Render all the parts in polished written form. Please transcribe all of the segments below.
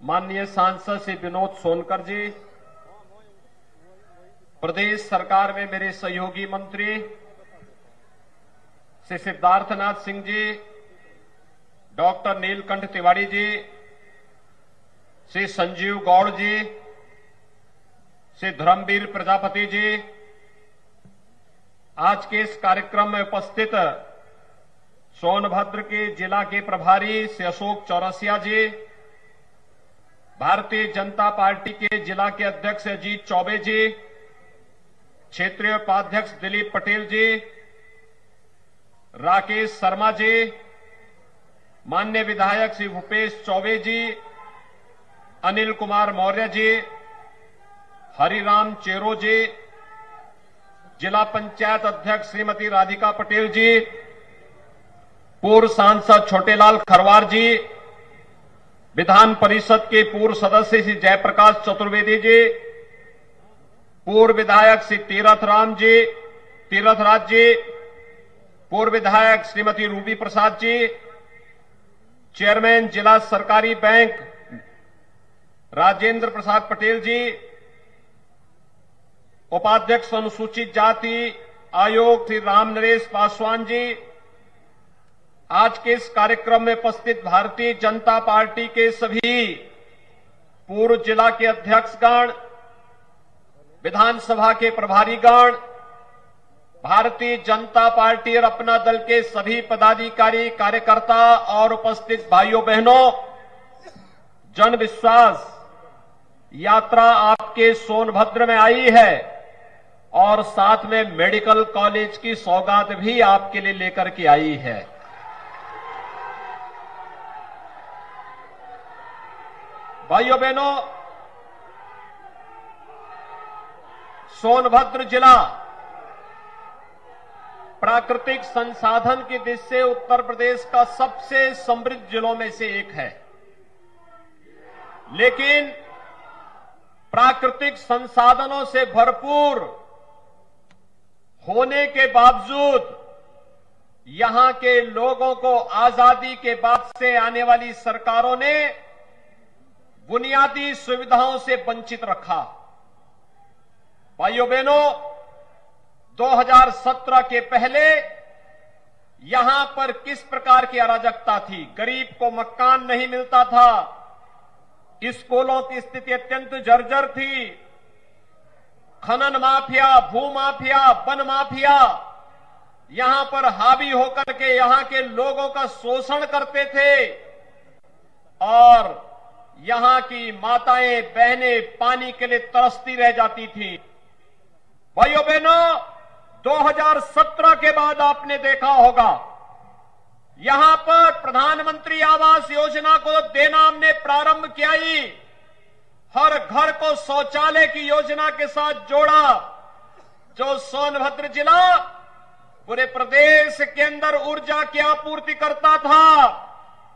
माननीय सांसद श्री विनोद सोनकर जी, प्रदेश सरकार में मेरे सहयोगी मंत्री श्री सिद्धार्थनाथ सिंह जी, डॉक्टर नीलकंठ तिवारी जी, श्री संजीव गौड़ जी, श्री धर्मवीर प्रजापति जी, आज के इस कार्यक्रम में उपस्थित सोनभद्र के जिला के प्रभारी श्री अशोक चौरसिया जी, भारतीय जनता पार्टी के जिला के अध्यक्ष अजीत चौबे जी, क्षेत्रीय उपाध्यक्ष दिलीप पटेल जी, राकेश शर्मा जी, माननीय विधायक श्री भूपेश चौबे जी, अनिल कुमार मौर्य जी, हरिराम चेरो जी, जिला पंचायत अध्यक्ष श्रीमती राधिका पटेल जी, पूर्व सांसद छोटेलाल खरवार जी, विधान परिषद के पूर्व सदस्य श्री जयप्रकाश चतुर्वेदी जी, पूर्व विधायक श्री तीरथराज जी, पूर्व विधायक श्रीमती रूबी प्रसाद जी, चेयरमैन जिला सरकारी बैंक राजेंद्र प्रसाद पटेल जी, उपाध्यक्ष अनुसूचित जाति आयोग श्री राम नरेश पासवान जी, आज के इस कार्यक्रम में उपस्थित भारतीय जनता पार्टी के सभी पूर्व जिला के अध्यक्षगण, विधानसभा के प्रभारीगण, भारतीय जनता पार्टी और अपना दल के सभी पदाधिकारी कार्यकर्ता और उपस्थित भाइयों बहनों, जन विश्वास यात्रा आपके सोनभद्र में आई है और साथ में मेडिकल कॉलेज की सौगात भी आपके लिए लेकर के आई है। भाइयों बहनों, सोनभद्र जिला प्राकृतिक संसाधन की दृष्टि से उत्तर प्रदेश का सबसे समृद्ध जिलों में से एक है, लेकिन प्राकृतिक संसाधनों से भरपूर होने के बावजूद यहां के लोगों को आजादी के बाद से आने वाली सरकारों ने बुनियादी सुविधाओं से वंचित रखा। भाइयों बहनों, 2017 के पहले यहां पर किस प्रकार की अराजकता थी। गरीब को मकान नहीं मिलता था, स्कूलों की स्थिति अत्यंत जर्जर थी, खनन माफिया, भू माफिया, वन माफिया यहां पर हावी होकर के यहां के लोगों का शोषण करते थे और यहां की माताएं बहनें पानी के लिए तरसती रह जाती थी। भाइयों बहनों, 2017 के बाद आपने देखा होगा यहां पर प्रधानमंत्री आवास योजना को देना हमने प्रारंभ किया ही, हर घर को शौचालय की योजना के साथ जोड़ा। जो सोनभद्र जिला पूरे प्रदेश के अंदर ऊर्जा की आपूर्ति करता था,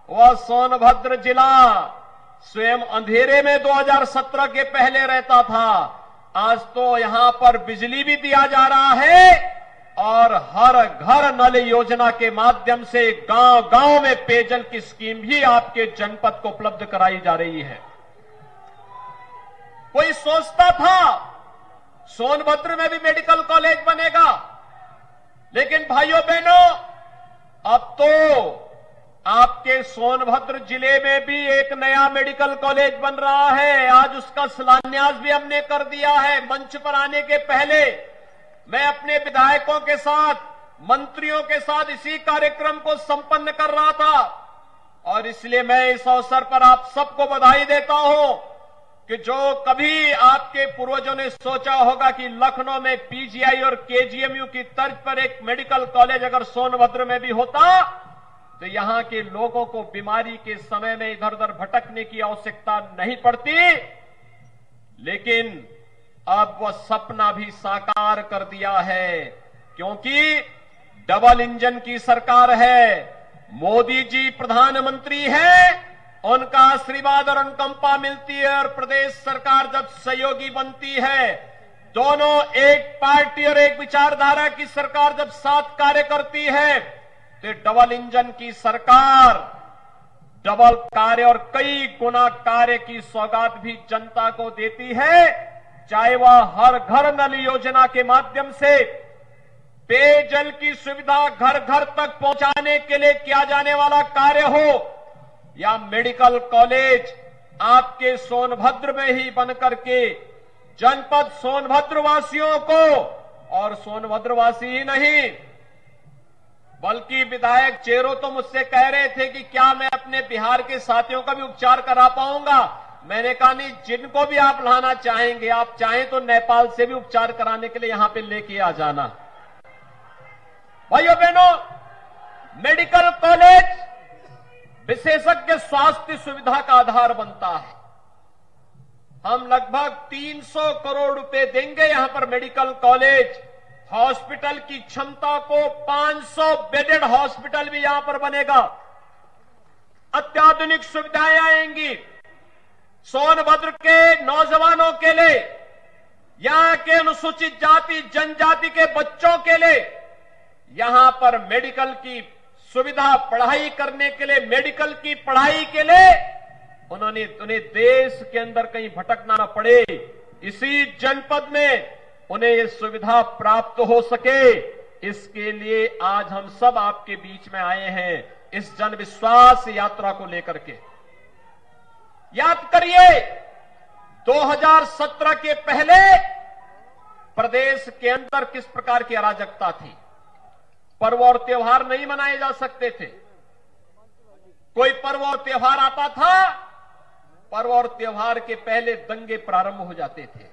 वह सोनभद्र जिला स्वयं अंधेरे में 2017 के पहले रहता था। आज तो यहां पर बिजली भी दिया जा रहा है और हर घर नल योजना के माध्यम से गांव गांव में पेयजल की स्कीम भी आपके जनपद को उपलब्ध कराई जा रही है। कोई सोचता था सोनभद्र में भी मेडिकल कॉलेज बनेगा, लेकिन भाइयों बहनों, अब तो आपके सोनभद्र जिले में भी एक नया मेडिकल कॉलेज बन रहा है। आज उसका शिलान्यास भी हमने कर दिया है। मंच पर आने के पहले मैं अपने विधायकों के साथ, मंत्रियों के साथ इसी कार्यक्रम को संपन्न कर रहा था और इसलिए मैं इस अवसर पर आप सबको बधाई देता हूं कि जो कभी आपके पूर्वजों ने सोचा होगा कि लखनऊ में पीजीआई और केजीएमयू की तर्ज पर एक मेडिकल कॉलेज अगर सोनभद्र में भी होता तो यहां के लोगों को बीमारी के समय में इधर उधर भटकने की आवश्यकता नहीं पड़ती। लेकिन अब वह सपना भी साकार कर दिया है, क्योंकि डबल इंजन की सरकार है। मोदी जी प्रधानमंत्री हैं, उनका आशीर्वाद और अनुकंपा मिलती है और प्रदेश सरकार जब सहयोगी बनती है, दोनों एक पार्टी और एक विचारधारा की सरकार जब साथ कार्य करती है, तो डबल इंजन की सरकार डबल कार्य और कई गुना कार्य की सौगात भी जनता को देती है, चाहे वह हर घर नल योजना के माध्यम से पेयजल की सुविधा घर घर तक पहुंचाने के लिए किया जाने वाला कार्य हो, या मेडिकल कॉलेज आपके सोनभद्र में ही बनकर के जनपद सोनभद्र वासियों को, और सोनभद्र वासी ही नहीं बल्कि विधायक चेरो तो मुझसे कह रहे थे कि क्या मैं अपने बिहार के साथियों का भी उपचार करा पाऊंगा। मैंने कहा नहीं, जिनको भी आप लाना चाहेंगे, आप चाहें तो नेपाल से भी उपचार कराने के लिए यहां पे लेके आ जाना। भाइयों बहनों, मेडिकल कॉलेज विशेषज्ञ स्वास्थ्य सुविधा का आधार बनता है। हम लगभग 300 करोड़ रुपए देंगे यहां पर मेडिकल कॉलेज, हॉस्पिटल की क्षमता को 500 बेडेड हॉस्पिटल भी यहां पर बनेगा, अत्याधुनिक सुविधाएं आएंगी सोनभद्र के नौजवानों के लिए, यहां के अनुसूचित जाति जनजाति के बच्चों के लिए यहां पर मेडिकल की सुविधा, पढ़ाई करने के लिए, मेडिकल की पढ़ाई के लिए उन्हें देश के अंदर कहीं भटकना न पड़े, इसी जनपद में उन्हें ये सुविधा प्राप्त हो सके, इसके लिए आज हम सब आपके बीच में आए हैं इस जन विश्वास यात्रा को लेकर के। याद करिए 2017 के पहले प्रदेश के अंदर किस प्रकार की अराजकता थी। पर्व और त्योहार नहीं मनाए जा सकते थे। कोई पर्व और त्योहार आता था, पर्व और त्योहार के पहले दंगे प्रारंभ हो जाते थे,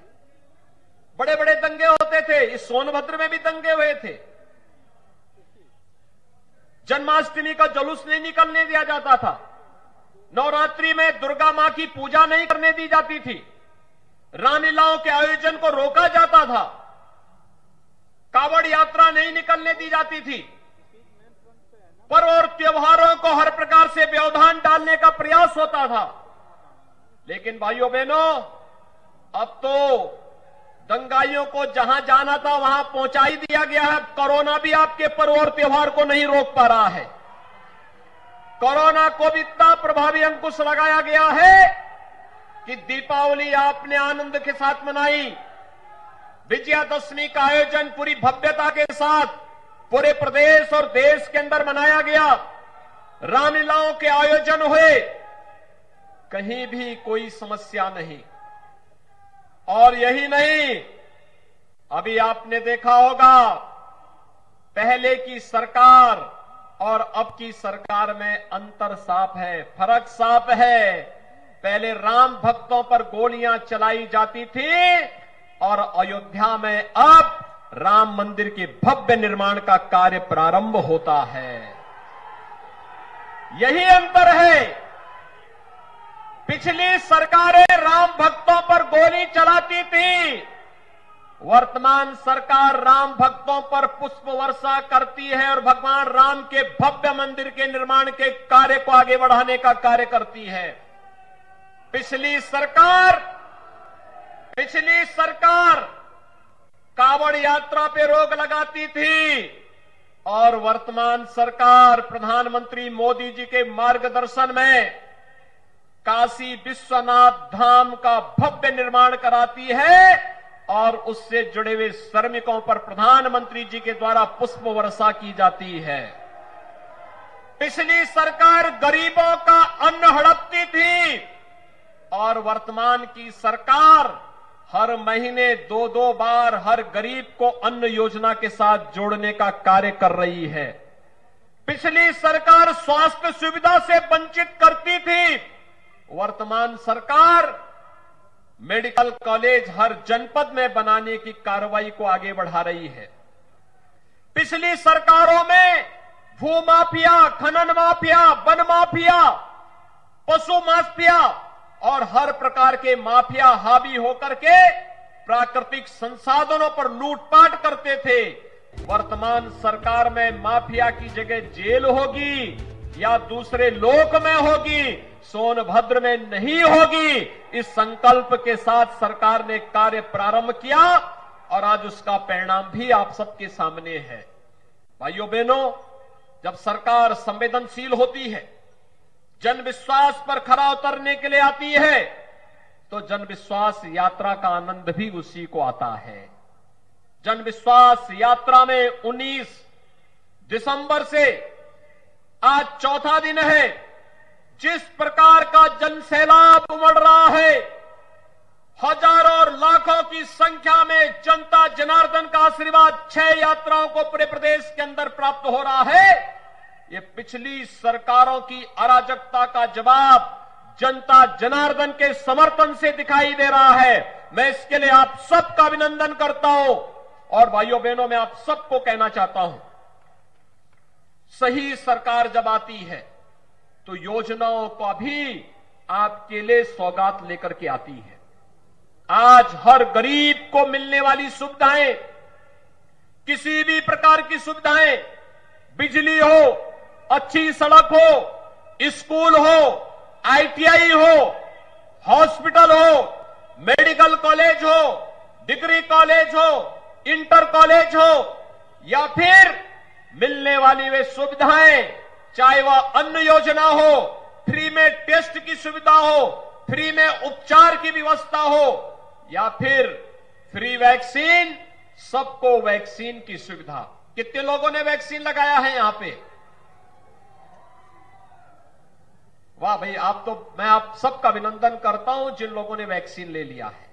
बड़े बड़े दंगे होते थे। इस सोनभद्र में भी दंगे हुए थे। जन्माष्टमी का जुलूस नहीं निकलने दिया जाता था, नवरात्रि में दुर्गा मां की पूजा नहीं करने दी जाती थी, रामलीलाओं के आयोजन को रोका जाता था, कावड़ यात्रा नहीं निकलने दी जाती थी, पर्व और त्योहारों को हर प्रकार से व्यवधान डालने का प्रयास होता था। लेकिन भाइयों बहनों, अब तो दंगाइयों को जहां जाना था वहां पहुंचा ही दिया गया है। कोरोना भी आपके पर्व और त्योहार को नहीं रोक पा रहा है। कोरोना को भी इतना प्रभावी अंकुश लगाया गया है कि दीपावली आपने आनंद के साथ मनाई, विजयादशमी का आयोजन पूरी भव्यता के साथ पूरे प्रदेश और देश के अंदर मनाया गया, रामलीलाओं के आयोजन हुए, कहीं भी कोई समस्या नहीं। और यही नहीं, अभी आपने देखा होगा पहले की सरकार और अब की सरकार में अंतर साफ है, फर्क साफ है। पहले राम भक्तों पर गोलियां चलाई जाती थी और अयोध्या में अब राम मंदिर के भव्य निर्माण का कार्य प्रारंभ होता है। यही अंतर है। पिछली सरकारें राम भक्तों पर गोली चलाती थी, वर्तमान सरकार राम भक्तों पर पुष्प वर्षा करती है और भगवान राम के भव्य मंदिर के निर्माण के कार्य को आगे बढ़ाने का कार्य करती है। पिछली सरकार कावड़ यात्रा पे रोक लगाती थी और वर्तमान सरकार प्रधानमंत्री मोदी जी के मार्गदर्शन में काशी विश्वनाथ धाम का भव्य निर्माण कराती है और उससे जुड़े हुए श्रमिकों पर प्रधानमंत्री जी के द्वारा पुष्प वर्षा की जाती है। पिछली सरकार गरीबों का अन्न हड़पती थी और वर्तमान की सरकार हर महीने 2-2 बार हर गरीब को अन्न योजना के साथ जोड़ने का कार्य कर रही है। पिछली सरकार स्वास्थ्य सुविधा से वंचित करती थी, वर्तमान सरकार मेडिकल कॉलेज हर जनपद में बनाने की कार्रवाई को आगे बढ़ा रही है। पिछली सरकारों में भू माफिया, खनन माफिया, वन माफिया, पशु माफिया और हर प्रकार के माफिया हावी होकर के प्राकृतिक संसाधनों पर लूटपाट करते थे। वर्तमान सरकार में माफिया की जगह जेल होगी या दूसरे लोक में होगी, सोनभद्र में नहीं होगी। इस संकल्प के साथ सरकार ने कार्य प्रारंभ किया और आज उसका परिणाम भी आप सबके सामने है। भाइयों बहनों, जब सरकार संवेदनशील होती है, जन विश्वास पर खरा उतरने के लिए आती है, तो जन विश्वास यात्रा का आनंद भी उसी को आता है। जन विश्वास यात्रा में 19 दिसंबर से आज चौथा दिन है। जिस प्रकार का जन सैलाब उमड़ रहा है, हजारों और लाखों की संख्या में जनता जनार्दन का आशीर्वाद 6 यात्राओं को पूरे प्रदेश के अंदर प्राप्त हो रहा है, ये पिछली सरकारों की अराजकता का जवाब जनता जनार्दन के समर्थन से दिखाई दे रहा है। मैं इसके लिए आप सबका अभिनंदन करता हूं और भाइयों बहनों, मैं आप सबको कहना चाहता हूं, सही सरकार जब आती है तो योजनाओं का भी आपके लिए सौगात लेकर के आती है। आज हर गरीब को मिलने वाली सुविधाएं, किसी भी प्रकार की सुविधाएं, बिजली हो, अच्छी सड़क हो, स्कूल हो, आईटीआई हो, हॉस्पिटल हो, मेडिकल कॉलेज हो, डिग्री कॉलेज हो, इंटर कॉलेज हो, या फिर मिलने वाली वे सुविधाएं, चाहे वह अन्न योजना हो, फ्री में टेस्ट की सुविधा हो, फ्री में उपचार की व्यवस्था हो, या फिर फ्री वैक्सीन, सबको वैक्सीन की सुविधा। कितने लोगों ने वैक्सीन लगाया है यहां पे? वाह भाई, मैं आप सबका अभिनंदन करता हूं जिन लोगों ने वैक्सीन ले लिया है।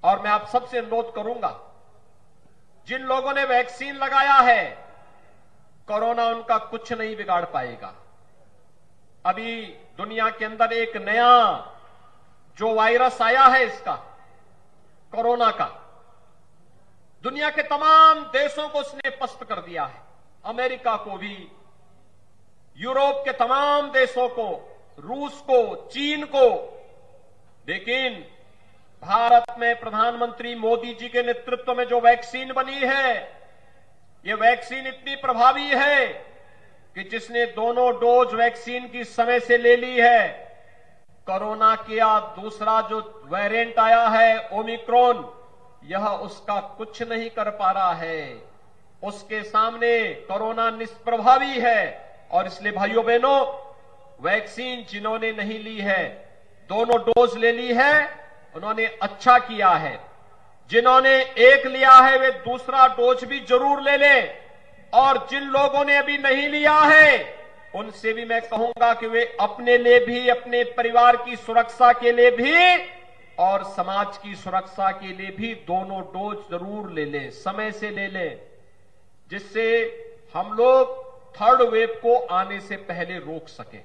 और मैं आप सबसे अनुरोध करूंगा, जिन लोगों ने वैक्सीन लगाया है, कोरोना उनका कुछ नहीं बिगाड़ पाएगा। अभी दुनिया के अंदर एक नया जो वायरस आया है, इसका कोरोना का, दुनिया के तमाम देशों को उसने पस्त कर दिया है। अमेरिका को भी, यूरोप के तमाम देशों को, रूस को, चीन को। लेकिन भारत में प्रधानमंत्री मोदी जी के नेतृत्व में जो वैक्सीन बनी है, ये वैक्सीन इतनी प्रभावी है कि जिसने दोनों डोज वैक्सीन की समय से ले ली है, कोरोना का दूसरा जो वेरिएंट आया है ओमिक्रॉन, यह उसका कुछ नहीं कर पा रहा है। उसके सामने कोरोना निष्प्रभावी है। और इसलिए भाइयों बहनों, वैक्सीन जिन्होंने नहीं ली है, दोनों डोज ले ली है, उन्होंने अच्छा किया है। जिन्होंने एक लिया है वे दूसरा डोज भी जरूर ले लें। और जिन लोगों ने अभी नहीं लिया है, उनसे भी मैं कहूंगा कि वे अपने लिए भी, अपने परिवार की सुरक्षा के लिए भी और समाज की सुरक्षा के लिए भी दोनों डोज जरूर ले लें, समय से ले लें, जिससे हम लोग थर्ड वेव को आने से पहले रोक सके।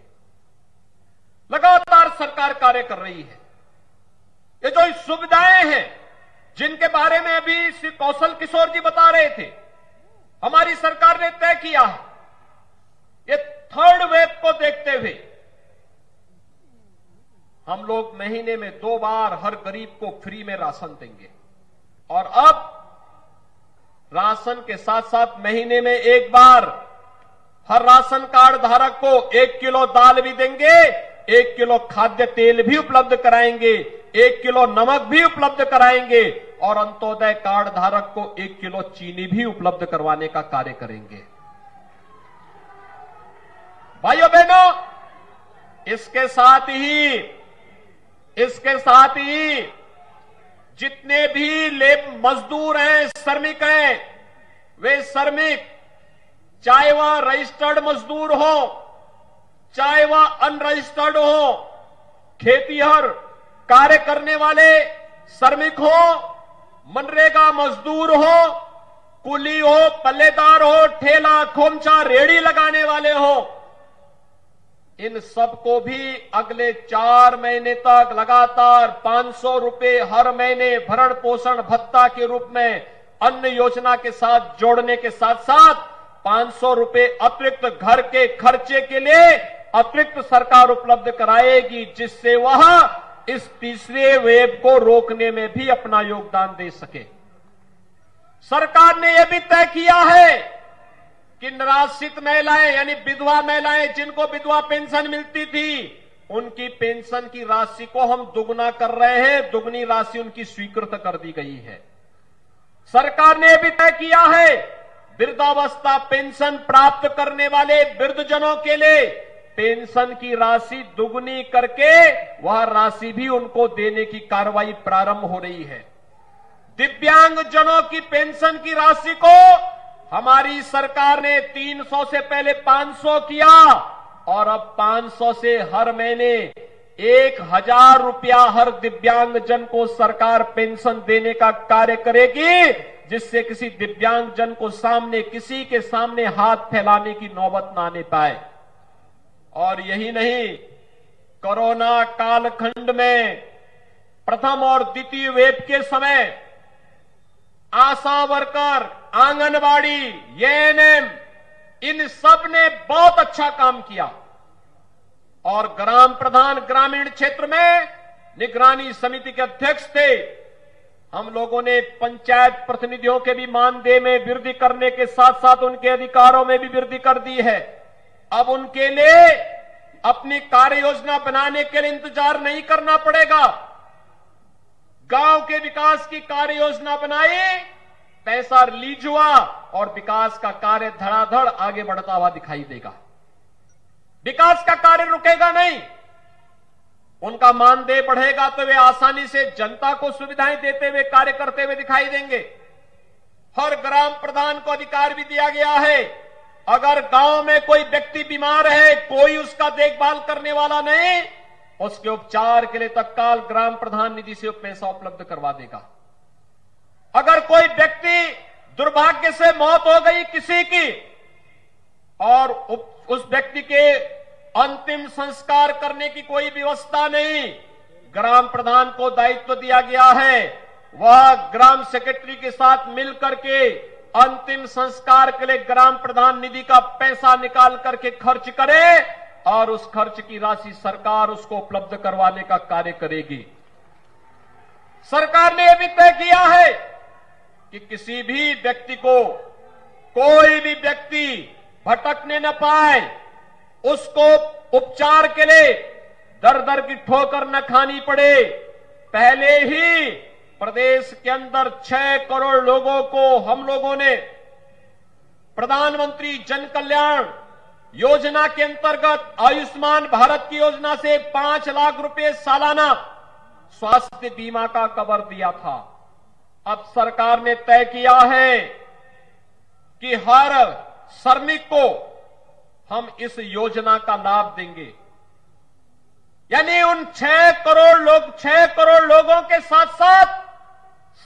लगातार सरकार कार्य कर रही है। ये जो सुविधाएं हैं जिनके बारे में अभी श्री कौशल किशोर जी बता रहे थे, हमारी सरकार ने तय किया है, ये थर्ड वेव को देखते हुए हम लोग महीने में 2 बार हर गरीब को फ्री में राशन देंगे। और अब राशन के साथ साथ महीने में 1 बार हर राशन कार्ड धारक को 1 किलो दाल भी देंगे, 1 किलो खाद्य तेल भी उपलब्ध कराएंगे, 1 किलो नमक भी उपलब्ध कराएंगे और अंत्योदय कार्ड धारक को 1 किलो चीनी भी उपलब्ध करवाने का कार्य करेंगे। भाइयों बहनों, इसके साथ ही जितने भी मजदूर हैं, श्रमिक हैं, वे श्रमिक, चाहे वह रजिस्टर्ड मजदूर हो, चाहे वह अनरजिस्टर्ड हो, खेतीहर, कार्य करने वाले श्रमिक हो, मनरेगा मजदूर हो, कुली हो, पल्लेदार हो, ठेला खोमचा रेड़ी लगाने वाले हो, इन सबको भी अगले 4 महीने तक लगातार 500 रुपए हर महीने भरण पोषण भत्ता के रूप में अन्न योजना के साथ जोड़ने के साथ साथ 500 रुपए अतिरिक्त घर के खर्चे के लिए अतिरिक्त सरकार उपलब्ध कराएगी, जिससे वह इस तीसरे वेव को रोकने में भी अपना योगदान दे सके। सरकार ने यह भी तय किया है कि निराश्रित महिलाएं यानी विधवा महिलाएं, जिनको विधवा पेंशन मिलती थी, उनकी पेंशन की राशि को हम दुगना कर रहे हैं, दुगनी राशि उनकी स्वीकृत कर दी गई है। सरकार ने भी तय किया है वृद्धावस्था पेंशन प्राप्त करने वाले वृद्धजनों के लिए पेंशन की राशि दुगनी करके वह राशि भी उनको देने की कार्रवाई प्रारंभ हो रही है। दिव्यांगजनों की पेंशन की राशि को हमारी सरकार ने 300 से पहले 500 किया और अब 500 से हर महीने 1000 रुपया हर दिव्यांगजन को सरकार पेंशन देने का कार्य करेगी, जिससे किसी दिव्यांगजन को किसी के सामने हाथ फैलाने की नौबत ना आने पाए। और यही नहीं, कोरोना कालखंड में प्रथम और द्वितीय वेव के समय आशा वर्कर, आंगनबाड़ी, एएनएम, इन सब ने बहुत अच्छा काम किया और ग्राम प्रधान ग्रामीण क्षेत्र में निगरानी समिति के अध्यक्ष थे। हम लोगों ने पंचायत प्रतिनिधियों के भी मानदेय में वृद्धि करने के साथ साथ उनके अधिकारों में भी वृद्धि कर दी है। अब उनके लिए अपनी कार्य योजना बनाने के लिए इंतजार नहीं करना पड़ेगा। गांव के विकास की कार्य योजना बनाई, पैसा रिलीज हुआ और विकास का कार्य धड़ाधड़ आगे बढ़ता हुआ दिखाई देगा। विकास का कार्य रुकेगा नहीं। उनका मानदेय बढ़ेगा तो वे आसानी से जनता को सुविधाएं देते हुए कार्य करते हुए दिखाई देंगे। हर ग्राम प्रधान को अधिकार भी दिया गया है, अगर गांव में कोई व्यक्ति बीमार है, कोई उसका देखभाल करने वाला नहीं, उसके उपचार के लिए तत्काल ग्राम प्रधान निधि से पैसा उपलब्ध करवा देगा। अगर कोई व्यक्ति दुर्भाग्य से मौत हो गई किसी की और उस व्यक्ति के अंतिम संस्कार करने की कोई व्यवस्था नहीं, ग्राम प्रधान को दायित्व दिया गया है, वह ग्राम सेक्रेटरी के साथ मिलकर के अंतिम संस्कार के लिए ग्राम प्रधान निधि का पैसा निकाल करके खर्च करे और उस खर्च की राशि सरकार उसको उपलब्ध करवाने का कार्य करेगी। सरकार ने यह भी तय किया है कि किसी भी व्यक्ति को, कोई भी व्यक्ति भटकने न पाए, उसको उपचार के लिए दर दर की ठोकर न खानी पड़े। पहले ही प्रदेश के अंदर 6 करोड़ लोगों को हम लोगों ने प्रधानमंत्री जन कल्याण योजना के अंतर्गत आयुष्मान भारत की योजना से 5 लाख रुपए सालाना स्वास्थ्य बीमा का कवर दिया था। अब सरकार ने तय किया है कि हर श्रमिक को हम इस योजना का लाभ देंगे। यानी उन 6 करोड़ लोगों के साथ साथ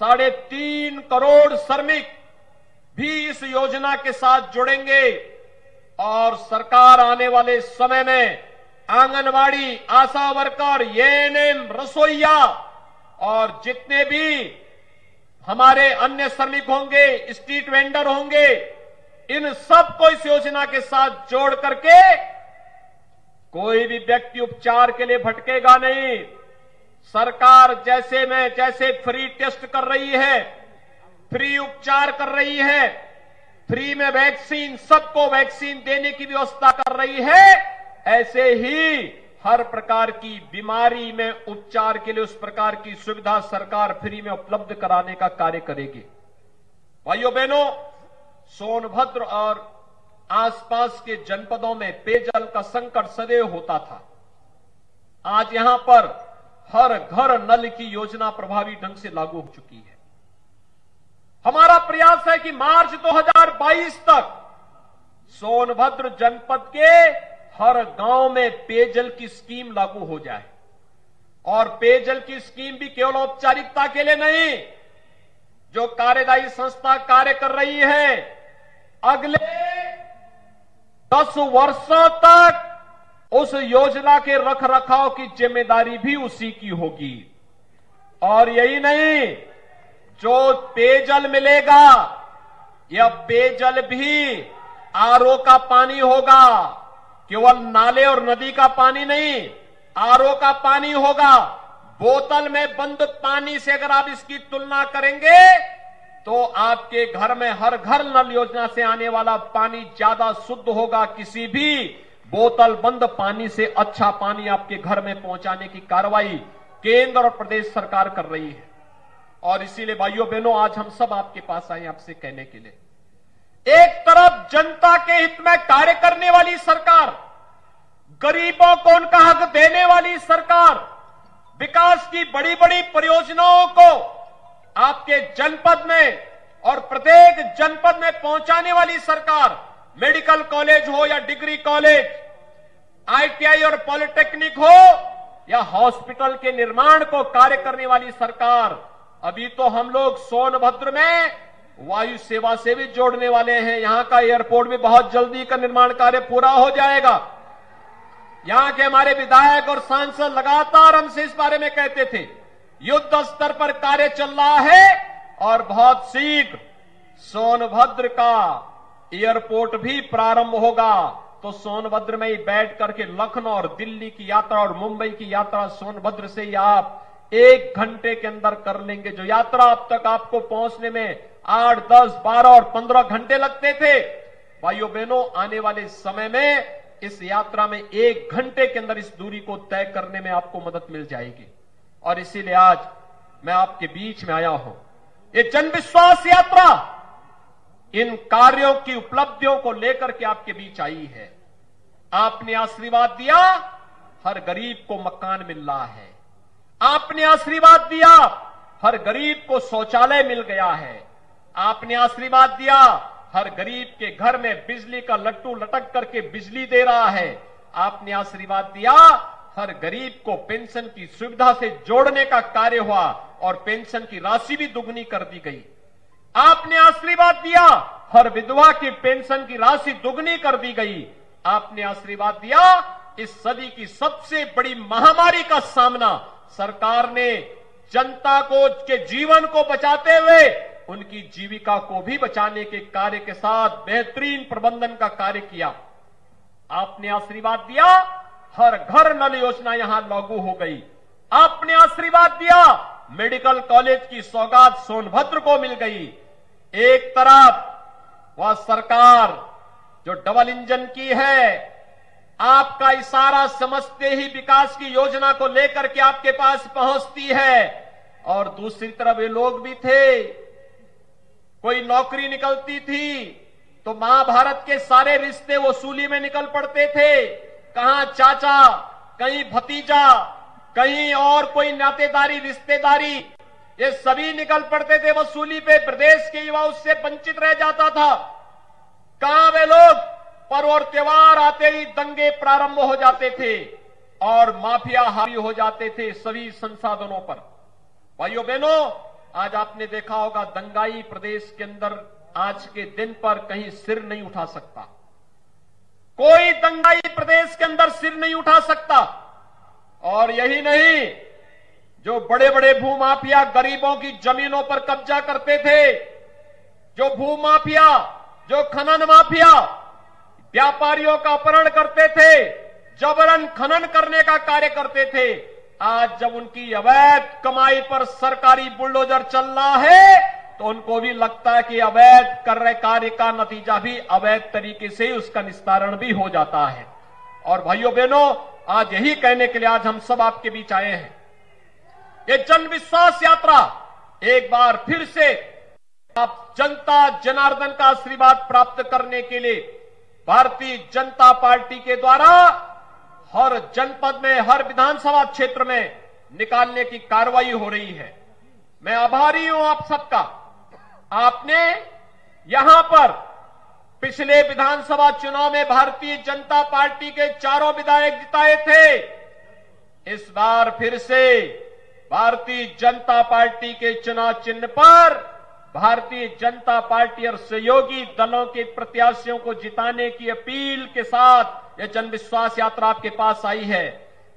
3.5 करोड़ श्रमिक भी इस योजना के साथ जुड़ेंगे और सरकार आने वाले समय में आंगनबाड़ी, आशा वर्कर, एएनएम, रसोइया और जितने भी हमारे अन्य श्रमिक होंगे, स्ट्रीट वेंडर होंगे, इन सबको इस योजना के साथ जोड़ करके कोई भी व्यक्ति उपचार के लिए भटकेगा नहीं। सरकार जैसे फ्री टेस्ट कर रही है, फ्री उपचार कर रही है, फ्री में वैक्सीन, सबको वैक्सीन देने की व्यवस्था कर रही है, ऐसे ही हर प्रकार की बीमारी में उपचार के लिए उस प्रकार की सुविधा सरकार फ्री में उपलब्ध कराने का कार्य करेगी। भाइयों बहनों, सोनभद्र और आसपास के जनपदों में पेयजल का संकट सदैव होता था। आज यहां पर हर घर नल की योजना प्रभावी ढंग से लागू हो चुकी है। हमारा प्रयास है कि मार्च 2022 तक सोनभद्र जनपद के हर गांव में पेयजल की स्कीम लागू हो जाए और पेयजल की स्कीम भी केवल औपचारिकता के लिए नहीं, जो कार्यदायी संस्था कार्य कर रही है, अगले 10 वर्षों तक उस योजना के रखरखाव की जिम्मेदारी भी उसी की होगी। और यही नहीं, जो पेयजल मिलेगा यह पेयजल भी आरओ का पानी होगा, केवल नाले और नदी का पानी नहीं, आरओ का पानी होगा। बोतल में बंद पानी से अगर आप इसकी तुलना करेंगे तो आपके घर में हर घर नल योजना से आने वाला पानी ज्यादा शुद्ध होगा। किसी भी बोतल बंद पानी से अच्छा पानी आपके घर में पहुंचाने की कार्रवाई केंद्र और प्रदेश सरकार कर रही है। और इसीलिए भाइयों बहनों, आज हम सब आपके पास आए आपसे कहने के लिए, एक तरफ जनता के हित में कार्य करने वाली सरकार, गरीबों को उनका हक देने वाली सरकार, विकास की बड़ी बड़ी परियोजनाओं को आपके जनपद में और प्रत्येक जनपद में पहुंचाने वाली सरकार, मेडिकल कॉलेज हो या डिग्री कॉलेज, आईटीआई और पॉलिटेक्निक हो या हॉस्पिटल के निर्माण को कार्य करने वाली सरकार। अभी तो हम लोग सोनभद्र में वायु सेवा से भी जोड़ने वाले हैं। यहां का एयरपोर्ट भी बहुत जल्दी का निर्माण कार्य पूरा हो जाएगा। यहां के हमारे विधायक और सांसद लगातार हमसे इस बारे में कहते थे, युद्ध स्तर पर कार्य चल रहा है और बहुत शीघ्र सोनभद्र का एयरपोर्ट भी प्रारंभ होगा। तो सोनभद्र में ही बैठ करके लखनऊ और दिल्ली की यात्रा और मुंबई की यात्रा सोनभद्र से ही आप 1 घंटे के अंदर कर लेंगे। जो यात्रा अब तक आपको पहुंचने में 8, 10, 12 और 15 घंटे लगते थे, भाइयों बहनों, आने वाले समय में इस यात्रा में 1 घंटे के अंदर इस दूरी को तय करने में आपको मदद मिल जाएगी। और इसीलिए आज मैं आपके बीच में आया हूं। ये जन विश्वास यात्रा इन कार्यों की उपलब्धियों को लेकर के आपके बीच आई है। आपने आशीर्वाद दिया, हर गरीब को मकान मिल रहा है। आपने आशीर्वाद दिया, हर गरीब को शौचालय मिल गया है। आपने आशीर्वाद दिया, हर गरीब के घर में बिजली का लट्टू लटक करके बिजली दे रहा है। आपने आशीर्वाद दिया, हर गरीब को पेंशन की सुविधा से जोड़ने का कार्य हुआ और पेंशन की राशि भी दुगनी कर दी गई। आपने आशीर्वाद दिया, हर विधवा की पेंशन की राशि दुगनी कर दी गई। आपने आशीर्वाद दिया, इस सदी की सबसे बड़ी महामारी का सामना सरकार ने जनता को के जीवन को बचाते हुए उनकी जीविका को भी बचाने के कार्य के साथ बेहतरीन प्रबंधन का कार्य किया। आपने आशीर्वाद दिया, हर घर नल योजना यहां लागू हो गई। आपने आशीर्वाद दिया, मेडिकल कॉलेज की सौगात सोनभद्र को मिल गई। एक तरफ वह सरकार जो डबल इंजन की है, आपका इशारा समझते ही विकास की योजना को लेकर के आपके पास पहुंचती है। और दूसरी तरफ ये लोग भी थे, कोई नौकरी निकलती थी तो महाभारत के सारे रिश्ते वसूली में निकल पड़ते थे। कहां चाचा, कहीं भतीजा, कहीं और कोई नातेदारी रिश्तेदारी, ये सभी निकल पड़ते थे वसूली पे। प्रदेश के युवा उससे वंचित रह जाता था। कहां वे लोग? पर्व और त्योहार आते ही दंगे प्रारंभ हो जाते थे और माफिया हावी हो जाते थे सभी संसाधनों पर। भाइयों बहनों, आज आपने देखा होगा दंगाई प्रदेश के अंदर आज के दिन पर कहीं सिर नहीं उठा सकता। कोई दंगाई प्रदेश के अंदर सिर नहीं उठा सकता। और यही नहीं, जो बड़े बड़े भूमाफिया गरीबों की जमीनों पर कब्जा करते थे, जो भूमाफिया, जो खनन माफिया व्यापारियों का अपहरण करते थे, जबरन खनन करने का कार्य करते थे, आज जब उनकी अवैध कमाई पर सरकारी बुलडोजर चल रहा है तो उनको भी लगता है कि अवैध कर रहे कार्य का नतीजा भी अवैध तरीके से उसका निस्तारण भी हो जाता है। और भाइयों बहनों, आज यही कहने के लिए आज हम सब आपके बीच आए हैं। ये जन विश्वास यात्रा एक बार फिर से आप जनता जनार्दन का आशीर्वाद प्राप्त करने के लिए भारतीय जनता पार्टी के द्वारा हर जनपद में, हर विधानसभा क्षेत्र में निकालने की कार्रवाई हो रही है। मैं आभारी हूं आप सबका। आपने यहां पर पिछले विधानसभा चुनाव में भारतीय जनता पार्टी के 4 विधायक जिताए थे। इस बार फिर से भारतीय जनता पार्टी के चुनाव चिन्ह पर भारतीय जनता पार्टी और सहयोगी दलों के प्रत्याशियों को जिताने की अपील के साथ यह जन विश्वास यात्रा आपके पास आई है।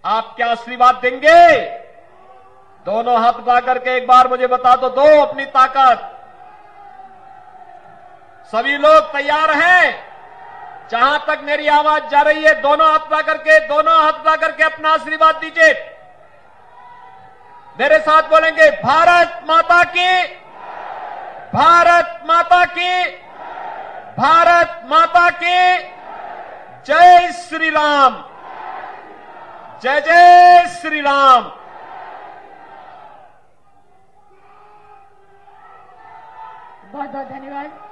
आप क्या आशीर्वाद देंगे? दोनों हाथ उठा करके एक बार मुझे बता दो अपनी ताकत। सभी लोग तैयार हैं? जहां तक मेरी आवाज जा रही है, दोनों हाथ उठा करके अपना आशीर्वाद दीजिए। मेरे साथ बोलेंगे, भारत माता की, भारत माता की, भारत माता की, जय श्री राम, जय जय श्री राम। बहुत बहुत धन्यवाद।